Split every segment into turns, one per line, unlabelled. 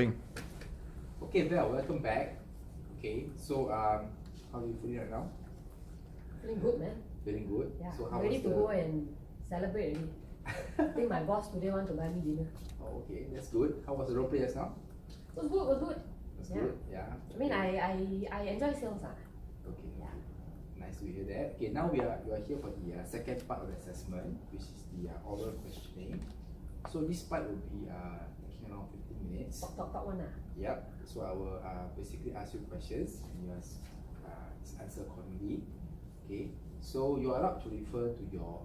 Okay, Val, welcome back. Okay, so how are you feeling right now?
Feeling good, man.
Feeling good.
Yeah,
So how
ready
was
to go and celebrate already. I think my boss today want to buy me dinner.
Oh, okay, that's good. How was the role play just now?
Was good, was good.
That's
Yeah.
good. Yeah.
I mean, I enjoy sales.
Okay.
Yeah.
Nice to hear that. Okay, now you are here for the second part of the assessment, which is the oral questioning. So this part will be taking around 15 minutes.
Talk one.
Yep. So I will basically ask you questions and you answer accordingly. Okay. So you're allowed to refer to your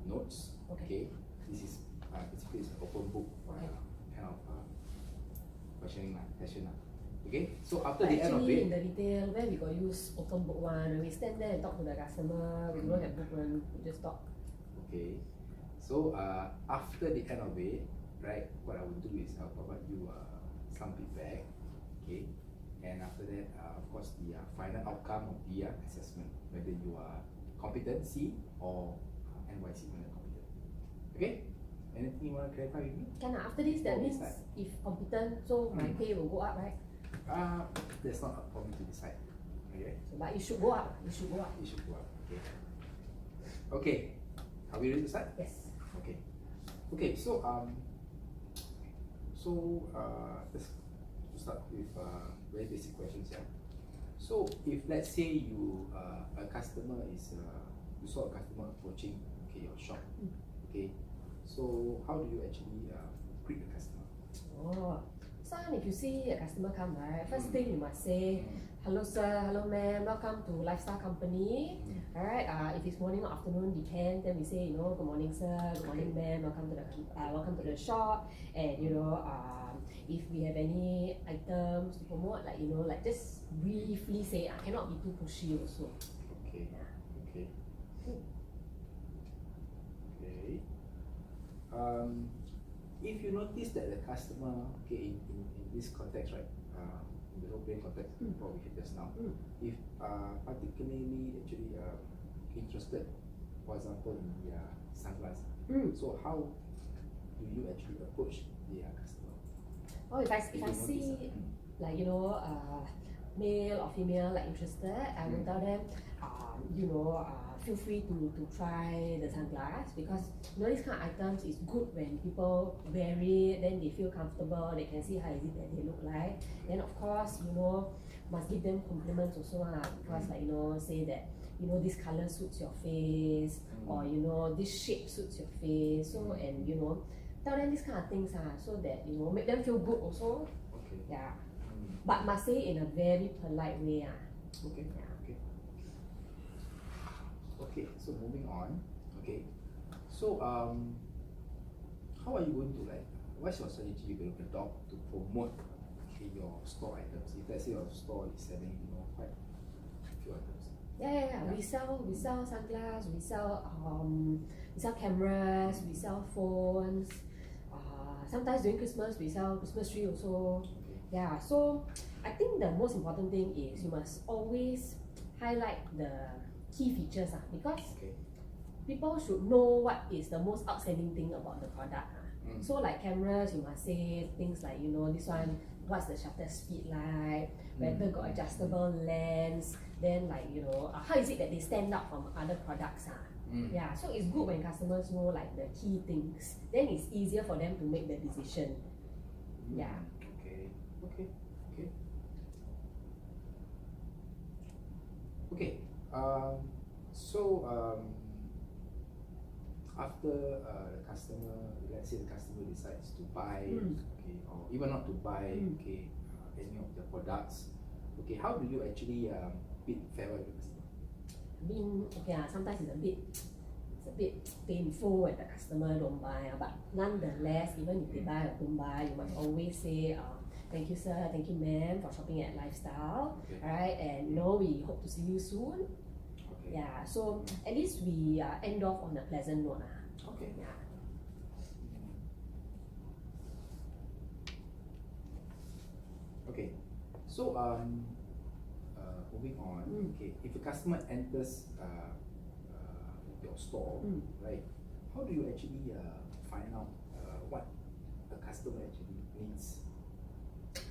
notes.
Okay.
This is basically it's an open book
Okay.
kind of questioning session. Okay. So after
But
the end of
actually,
it,
in the retail, where we got use open book one, when we stand there and talk to the customer, we don't have book one, we just talk.
okay. So after the end of it, right, what I will do is I'll provide you some feedback. Okay. And after that, of course, the final outcome of the assessment, whether you are competent C or NYC not competent. Okay? Anything you want to clarify with me?
Can after this, that
Before we
means
start.
if competent, so my pay will go up, right?
That's not up for me to decide. Okay?
But it should go up. It should go up.
It should go up. Okay. Okay. Are we ready to start?
Yes.
Okay. Okay. So let's start with very basic questions here. So if let's say you a customer is you saw a customer approaching your shop. Okay. So how do you actually greet the customer?
Oh, so if you see a customer come, right, first thing you must say, hello sir, hello ma'am, welcome to Lifestyle Company. Alright, if it's morning or afternoon, depends. Then we say, good morning sir, good morning ma'am, welcome to the shop. And if we have any items to promote, like just briefly say, cannot be too pushy also.
Okay.
Yeah.
Okay. Okay. If you notice that the customer, in this context, right, in the role playing context, what we had just now, if particularly actually interested, for example, in the sunglass, so how do you actually approach the customer?
Oh, if I
you
see male or female interested, I will tell them, feel free to try the sunglass, because these kind of items is good when people wear it, then they feel comfortable, they can see how is it that they look like. Then of course, must give them compliments also because say that this color suits your face, or this shape suits your face. So and tell them these kind of things so that make them feel good also.
Okay.
Yeah. But must say in a very polite way.
Okay.
Yeah.
Okay. Okay. So moving on. Okay. So how are you going to what's your strategy you're going to adopt to promote your store items? If let's say your store is selling quite a few items.
Yeah. We sell sunglasses, we sell cameras, we sell phones. Sometimes during Christmas we sell Christmas tree also.
Okay.
Yeah, so I think the most important thing is you must always highlight the key features because
Okay.
people should know what is the most outstanding thing about the product. So like cameras, you must say things like this one, what's the shutter speed like, whether got adjustable lens, then how is it that they stand out from other products. Yeah, so it's good when customers know the key things, then it's easier for them to make the decision. Yeah.
Okay. So after the customer, let's say the customer decides to buy, or even not to buy, any of the products, how do you actually bid farewell to the customer?
I mean, sometimes it's a bit painful when the customer don't buy, but nonetheless, even if they buy or don't buy, you must always say, thank you sir, thank you ma'am for shopping at Lifestyle. Alright, and we hope to see you soon. Yeah, so at least we end off on a pleasant note.
Okay.
Yeah.
Okay. So moving on. If a customer enters your store, right? How do you actually find out what the customer actually needs?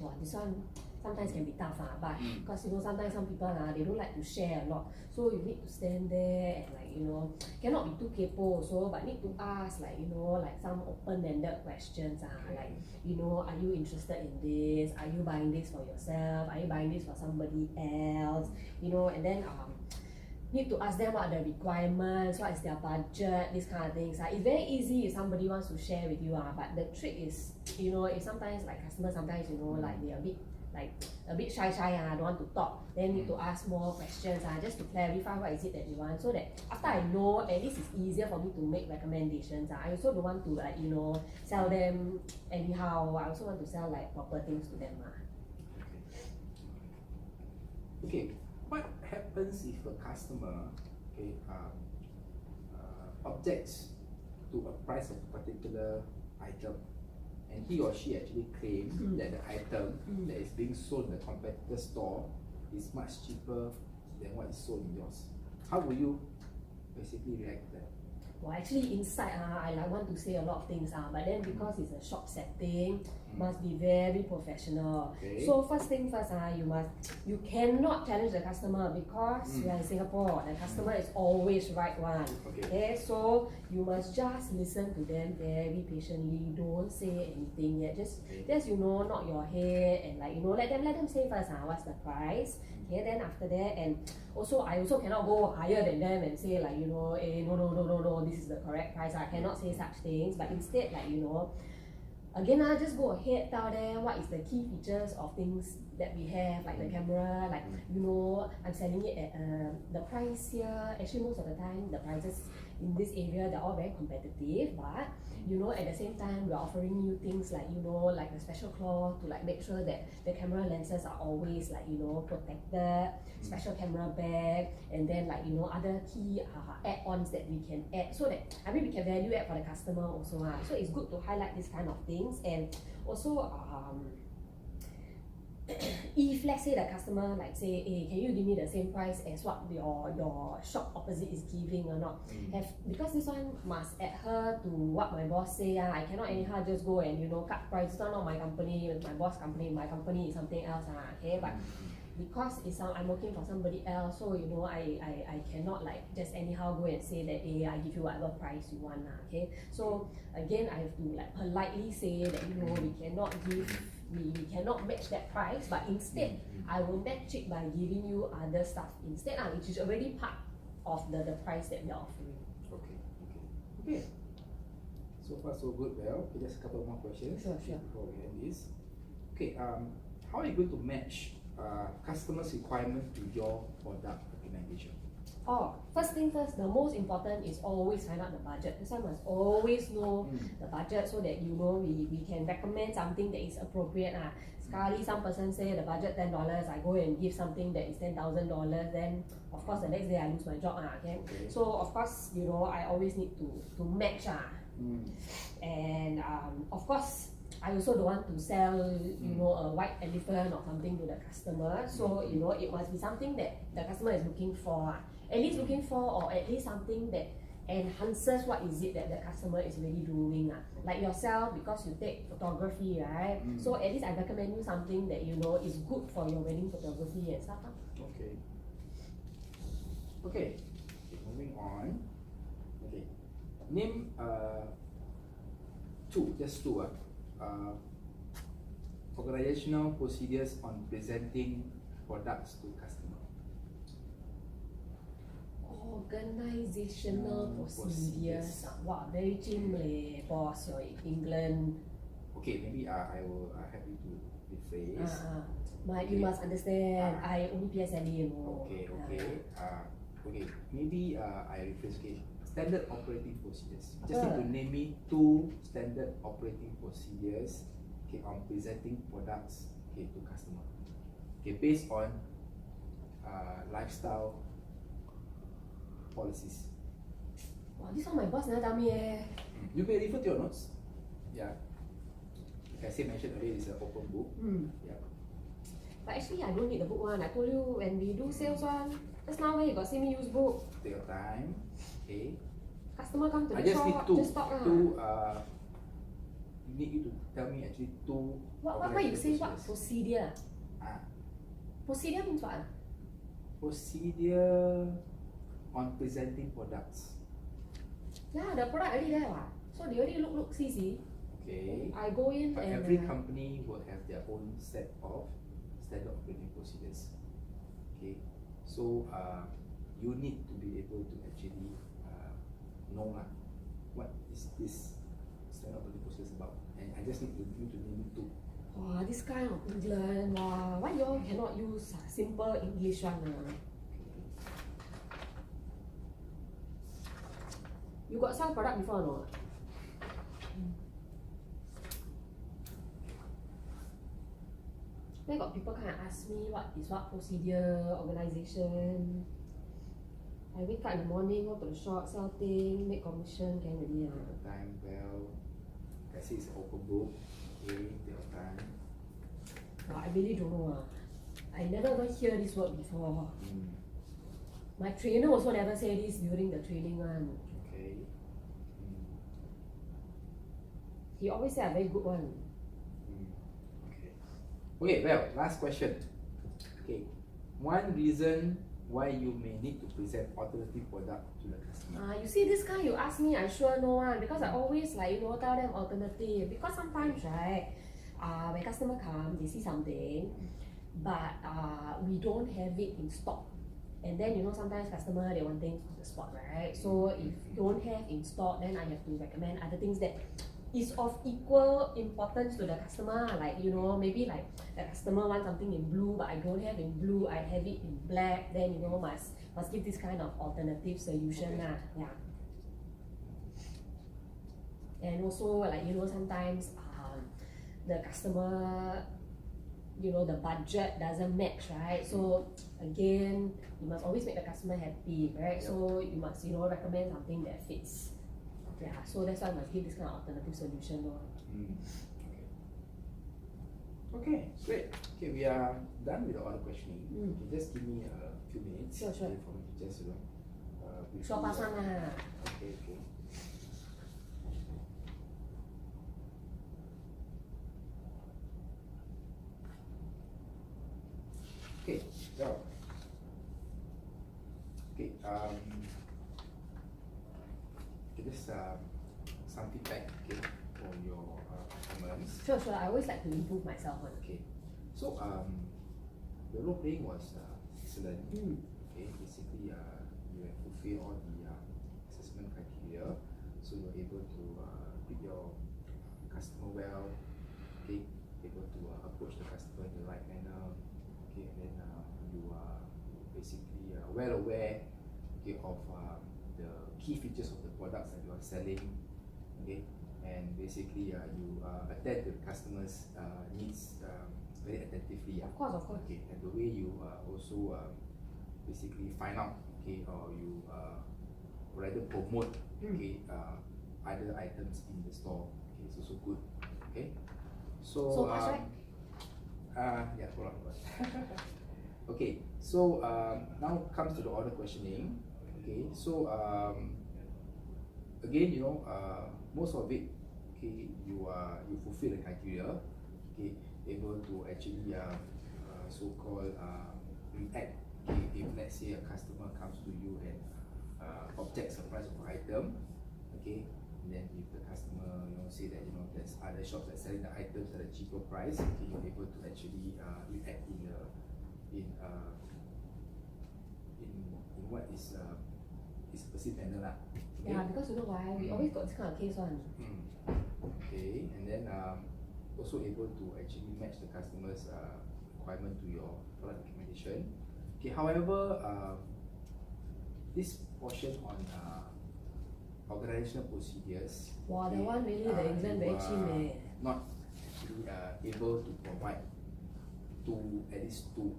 wow, this one sometimes can be tough, but
Mm.
because sometimes some people they don't like to share a lot. So you need to stand there and cannot be too kepo also, but need to ask like some open-ended questions, like are you interested in this? Are you buying this for yourself? Are you buying this for somebody else? And then need to ask them what are the requirements, what is their budget, these kind of things. It's very easy if somebody wants to share with you, but the trick is, if sometimes like customers sometimes like they are a bit shy, don't want to talk, then need to ask more questions, just to clarify what is it that they want, so that after I know, at least it's easier for me to make recommendations. I also don't want to sell them anyhow. I also want to sell like proper things to them.
Okay, what happens if a customer objects to a price of a particular item, and he or she actually claims that the item that is being sold in the competitor store is much cheaper than what is sold in yours? How will you basically react to that?
Well, actually inside I want to say a lot of things, but then because it's a shop setting, must be very professional.
Okay.
So first thing first, you cannot challenge the customer, because we are in Singapore. The customer is always right one. Okay. So you must just listen to them very patiently. Don't say anything yet. Just nod your head and let them say first. What's the price? Okay. Then after that, and also I also cannot go higher than them and say no, this is the correct price. I cannot say such things. But instead again, just go ahead, tell them what is the key features of things that we have, like the camera, I'm selling it at the price here. Actually, most of the time, the prices in this area, they're all very competitive, but at the same time, we're offering you things like like the special cloth to make sure that the camera lenses are always protected, special camera bag, and then other key add-ons that we can add, so that we can value add for the customer also. So it's good to highlight this kind of things. And also if let's say the customer say, hey, can you give me the same price as what your shop opposite is giving or not? Because this one must adhere to what my boss say. I cannot anyhow just go and cut price. It's not my company, my boss company. My company is something else. Okay, but because I'm working for somebody else, so I cannot just anyhow go and say that, hey, I give you whatever price you want. Okay, so again, I have to politely say that we cannot match that price, but instead I will match it by giving you other stuff instead, which is already part of the price that we are offering.
Okay. So far so good. Well, just a couple more questions.
Sure.
Before we end this. Okay. How are you going to match customers' requirement to your product recommendation?
First thing first, the most important is always find out the budget. This one must always know the budget, so that we can recommend something that is appropriate. Sekali some person say the budget $10, I go and give something that is $10,000, then of course the next day I lose my job. Okay? So of course I always need to match. And of course I also don't want to sell a white elephant or something to the customer. So it must be something that the customer is looking for. At least looking for, or at least something that enhances what is it that the customer is really doing. Like yourself, because you take photography, right? So at least I recommend you something that is good for your wedding photography and stuff.
Okay, moving on. Okay, name just two organizational procedures on presenting products to customers.
Organizational procedures. Wow, very chim leh, boss. You're in England.
Okay, maybe I will help you to rephrase.
You must understand. I only PSLE,
Okay. Okay. Maybe I rephrase. Okay. Standard operating procedures. Just need to name me two standard operating procedures. Okay, on presenting products to customer. Okay, based on lifestyle policies.
Wow, this one my boss never tell me.
You may refer to your notes. Yeah. Like I mentioned earlier, it's an open book. Yeah.
But actually, I don't need the book one. I told you when we do sales one, just now when you got see me use book.
Take your time. Okay.
Customer come to
I
the
just
shop,
need
just talk.
need you to tell me actually two.
What you say what
procedures.
procedure?
Ah,
Procedure means what?
procedure on presenting products.
Yeah, the product already there what. So they already look see.
Okay.
I go in
But
and
every company will have their own set of standard operating procedures. Okay. So you need to be able to actually know what is this standard operating procedures about. And I just need you to name it too.
wow, this kind of England, wow, why you all cannot use simple English one? You got sell product before or not? Then got people kind of ask me what is what procedure, organization. I wake up in the morning, go to the shop, sell things, make commission, can already.
Take your time well. I say it's open book. Okay, take your time.
Wow, I really don't know. I never even hear this word before.
Mm.
My trainer also never say this during the training one.
Okay. Mm.
He always say a very good one.
Okay. Okay, well, last question. Okay. One reason why you may need to present alternative product to the customer.
You see this kind you ask me, I sure know one because I always tell them alternative because sometimes right, when customer come, they see something, but we don't have it in stock. And then sometimes customer they want things on the spot, right? So if don't have in stock, then I have to recommend other things that is of equal importance to the customer. Like maybe like the customer wants something in blue, but I don't have in blue, I have it in black. Then must give this kind of alternative solution lah. Yeah. And also like sometimes the customer the budget doesn't match, right? So again, you must always make the customer happy, right? So you must recommend something that fits. Yeah, so that's why I must give this kind of alternative solution.
Okay, great. Okay, we are done with the order questioning.
Mm.
Okay, just give me a few minutes.
Sure.
Okay, for me to just briefly,
Sure, pass on lah.
Okay. Okay, well. Okay, just some feedback, okay, for your performance.
Sure, I always like to improve myself.
Okay, so the role playing was excellent. Okay, basically you have fulfilled all the assessment criteria, so you're able to read your customer well. Okay, able to approach the customer in the right manner. Okay, and then you are basically well aware, okay, of the key features of the products that you are selling. Okay, and basically you attend to the customers' needs very attentively.
Of course.
Okay, and the way you also basically find out, okay, or you rather promote, okay, other items in the store. Okay, it's also good. Okay, so
pass, right?
Yeah, hold on. Okay, so now comes to the order questioning. Okay, so again, most of it, okay, you fulfill the criteria. Okay, able to actually so-called react. Okay, if let's say a customer comes to you and objects the price of an item, okay, and then if the customer say that there's other shops that selling the items at a cheaper price, okay, you're able to actually react in what is perceived manner lah. Okay?
Yeah, because why? We always got this kind of case one.
Okay, and then also able to actually match the customer's requirement to your product recommendation. Okay, however, this portion on organizational procedures.
Wow, that one really the England
you
very
are
cheap.
not actually able to provide at least two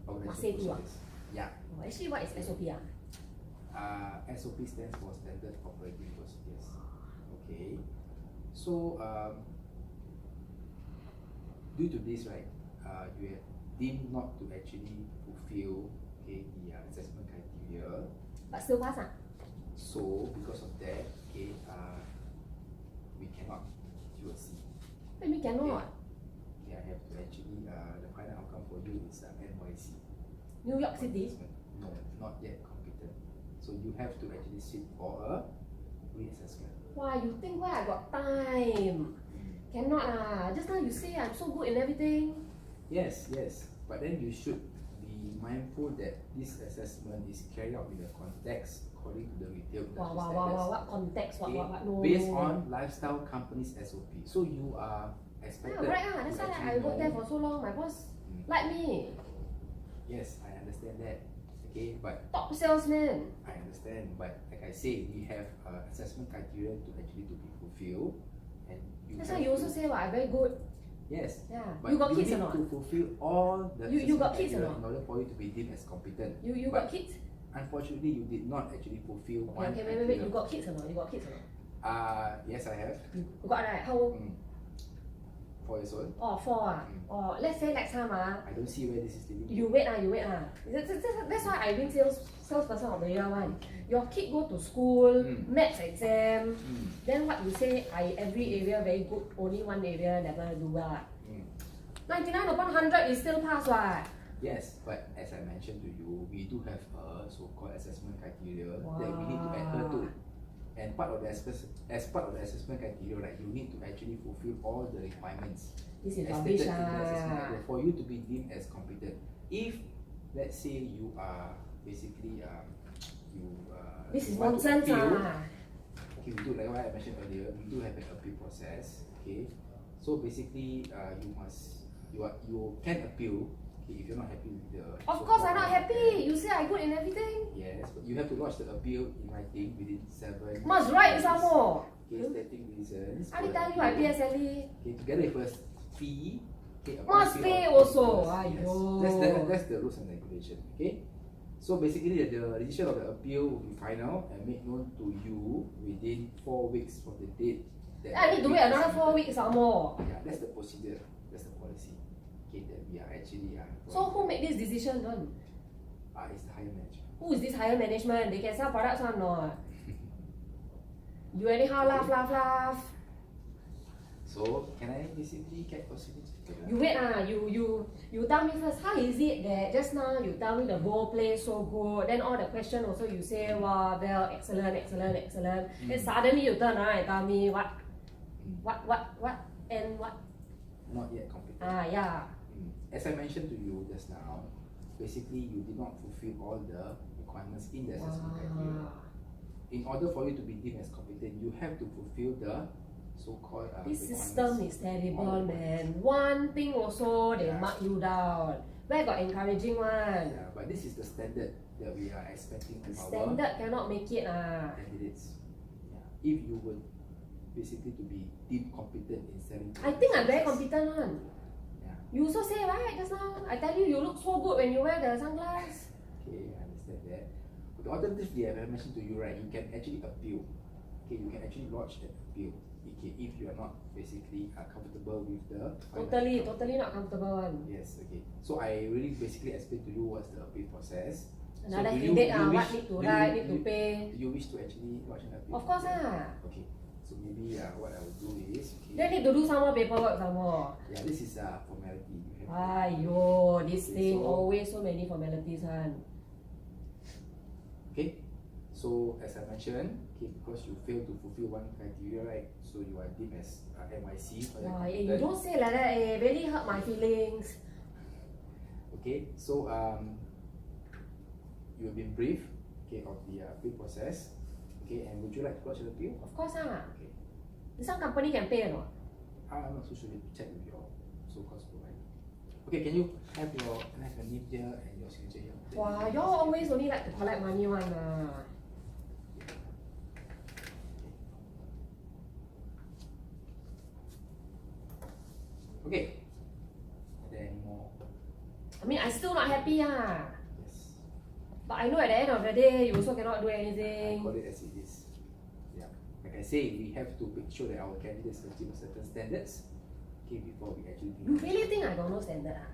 Say two,
organizational procedures. Yeah.
Actually, what is SOP?
SOP stands for Standard Operating Procedures. Okay, so due to this, right, you have deemed not to actually fulfill, okay, the assessment criteria.
But still pass.
So because of that, okay, we cannot to a C.
That mean cannot.
Okay, I have to actually, the final outcome for you is NYC.
New York City.
No, not yet competent. So you have to actually sit for a reassessment.
Why you think why I got time? Cannot lah. Just now you say I'm so good in everything.
Yes, yes. But then you should be mindful that this assessment is carried out in the context according to the retail industry standards.
What context?
Okay,
What? No.
based on lifestyle companies SOP. So you are
Yeah,
expected
right ah. That's
to
why I
actually
worked there
know.
for so long. My boss
Mm.
like me.
Yes, I understand that. Okay, but
Top salesman.
I understand. But like I say, we have assessment criteria to actually to be fulfilled, and you.
That's why
have
you also
to-
say what I'm very good.
Yes.
Yeah.
But
You got kids
need
or not?
to fulfill all the
You got
assessment
kids or
criteria
not?
in order for you to be deemed as competent.
You
But
got kids?
Unfortunately, you did not actually fulfill one.
Okay, wait.
criteria.
You got kids or not? You got kids or not?
Yes, I have.
You got right? How old?
4 years old.
Oh, 4 ah. Oh, let's say next time ah.
I don't see where this is leading.
You wait ah. That's why I win salesperson of the year one. Your kid go to school, maths exam. Then what you say? I every area very good. Only one area never do well. 99 upon 100 is still pass what?
Yes, but as I mentioned to you, we do have a so-called assessment criteria that we need to adhere to. And part of the as part of the assessment criteria, right, you need to actually fulfill all the requirements
This is
as
rubbish
stated in the assessment
ah.
criteria for you to be deemed as competent. If let's say you are basically
This is
you want to
nonsense
appeal,
ah.
okay, we do like what I mentioned earlier, we do have an appeal process. Okay, so basically you can appeal. Okay, if you're not happy with the.
Of course I'm not happy. You say I good in everything.
Yes, but you have to lodge the appeal in writing within 7.
Must write some more.
Okay, stating reasons.
I
for the
tell you I
appeal.
PSLE.
Okay, together with a fee. Okay, a
Must
fee
pay
of
also.
$20. Yes.
Aiyo.
That's the rules and regulation. Okay. So basically, the decision of the appeal will be final and made known to you within 4 weeks from the date. That
I need to
the
wait
appeal
another
is
4
submitted.
weeks or more.
Yeah, that's the procedure. That's the policy. Okay, that we are actually.
So who make this decision one?
It's the higher management.
Who is this higher management? They can sell products or not? You anyhow laugh.
So can I basically get proceedings?
You wait ah, you tell me first, how is it that just now you tell me the ball play so good, then all the question also you say, wow, well, excellent. Then suddenly you turn around and tell me what, and what?
Not yet competent.
Ah, yeah.
As I mentioned to you just now, basically you did not fulfill all the requirements in the assessment criteria. In order for you to be deemed as competent, you have to fulfill the so-called
This
requirements.
system is terrible, man. One thing also, they
Yeah.
mark you down. Where got encouraging one?
Yeah, but this is the standard that we are expecting of our
Standard cannot make it ah.
candidates. Yeah. If you were basically to be deemed competent in selling.
I think I'm very
services.
competent one.
Yeah.
You also say right just now. I tell you, you look so good when you wear the sunglasses.
Okay, I understand that. But the alternatively, I have mentioned to you, right, you can actually appeal. Okay, you can actually lodge that appeal. Okay, if you are not basically comfortable with the final outcome.
Totally not comfortable one.
Yes, okay. So I really basically explained to you what's the appeal process.
Another
do
headache
do
what
wish-
need to
do
write,
you-
need to
do-
pay.
Do you wish to actually lodge an appeal?
Of course
Yeah.
ah.
Okay. So maybe what I will do is okay.
Then need to do some more paperwork some more.
Yeah, this is a formality. You have to-
Aiyo, this
Okay,
thing
so-
always so many formalities one.
Okay. So as I mentioned, okay, because you failed to fulfill one criteria, right? So you are deemed as MIC for that
Why,
competent.
you don't say like that, really hurt my feelings.
Okay, so you have been briefed, okay, of the appeal process. Okay, and would you like to lodge an appeal?
Of course ah.
Okay.
Some company can pay or not?
I'm not so sure. You check with your so-called provider. Okay, can you have your name here and your signature here?
Wow, you all always only like to collect money one ah.
Okay. Are there any more?
I mean, I still not happy ah.
Yes.
But I know at the end of the day, you also cannot do
I
anything.
call it as it is. Yeah. Like I say, we have to make sure that our candidates achieve certain standards. Okay, before we actually.
You really think I got no standard ah?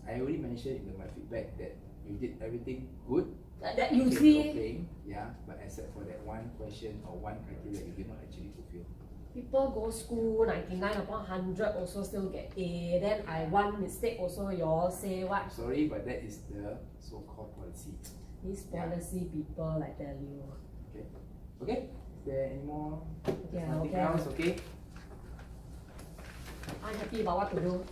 I already mentioned in my feedback that you did everything good.
That you
okay,
see,
you're playing, yeah, but except for that one question or one criteria you did not actually fulfill.
People go school 99 upon 100 also still get A. Then I one mistake also you all say what?
Sorry, but that is the so-called policy.
These policy people I tell you.
Okay. Okay. Is there any more?
Yeah,
Nothing
okay.
else? Okay.
I'm happy about what to do.